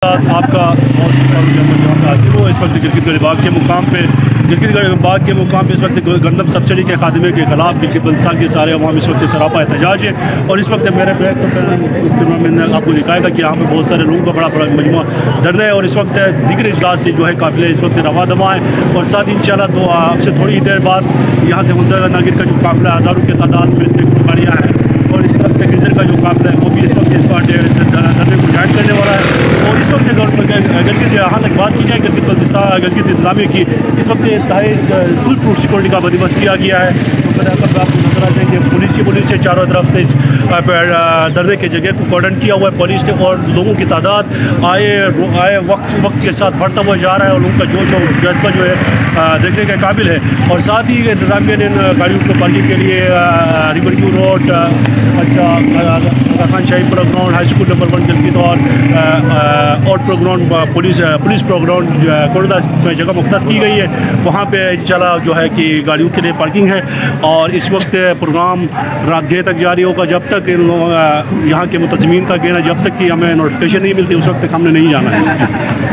आपका बहुत हाजिर हूँ। इस वक्त गिलगित बाग के मुकाम पे इस वक्त गंदम सब्सिडी के खादमे के खिलाफ गिलगित बल्तिस्तान के सारे अवाम इस वक्त सरापा एहतजाज है। और इस वक्त मेरे बैग तो मैंने आपको दिखाएगा कि यहाँ पे बहुत सारे लोगों का बड़ा मजमू धरना है। और इस वक्त दिगर इजलास से जो है काफिले इस वक्त रवा दवा है। और साथ ही इंशाल्लाह तो आपसे थोड़ी देर बाद यहाँ से मुंतज़र नागिर का जो काफिला हज़ारों की तादाद में से गाड़ियाँ हैं और इस तरफ से गिजर का जो काफिला है वो भी इस वक्त इस धरने को ज्वाइन करने वाला है। और इस वक्त गिलगित यहाँ तक बात की जाए गिलगित बल्तिस्तान गिलगित इंतजामिया की इस वक्त फुल प्रूफ सिक्योरिटी का बंदोबस्त किया गया है। तो आपको नजर आ जाएंगे पुलिस से चारों तरफ से धरने की जगह को कॉर्डन किया हुआ है पुलिस से। और लोगों की तादाद आए वक्त के साथ बढ़ता हुआ जा रहा है और लोगों का जोश और जज्बा जो है देखने के काबिल है। और साथ ही इंतजामिया ने गाड़ियों को पार्किंग के लिए river view road Khan Shahi polo ground high school number 1 Gilgit और polo ground police polo ground कोरदा जगह मुख्तस की गई है। वहाँ पे इंशाल्लाह जो है कि गाड़ियों के लिए पार्किंग है। और इस वक्त प्रोग्राम रात गए तक जारी होगा जब तक यहाँ के मुतज़मीन का कहना जब तक कि हमें नोटिफिकेशन नहीं मिलती उस वक्त तक हमने नहीं जाना है।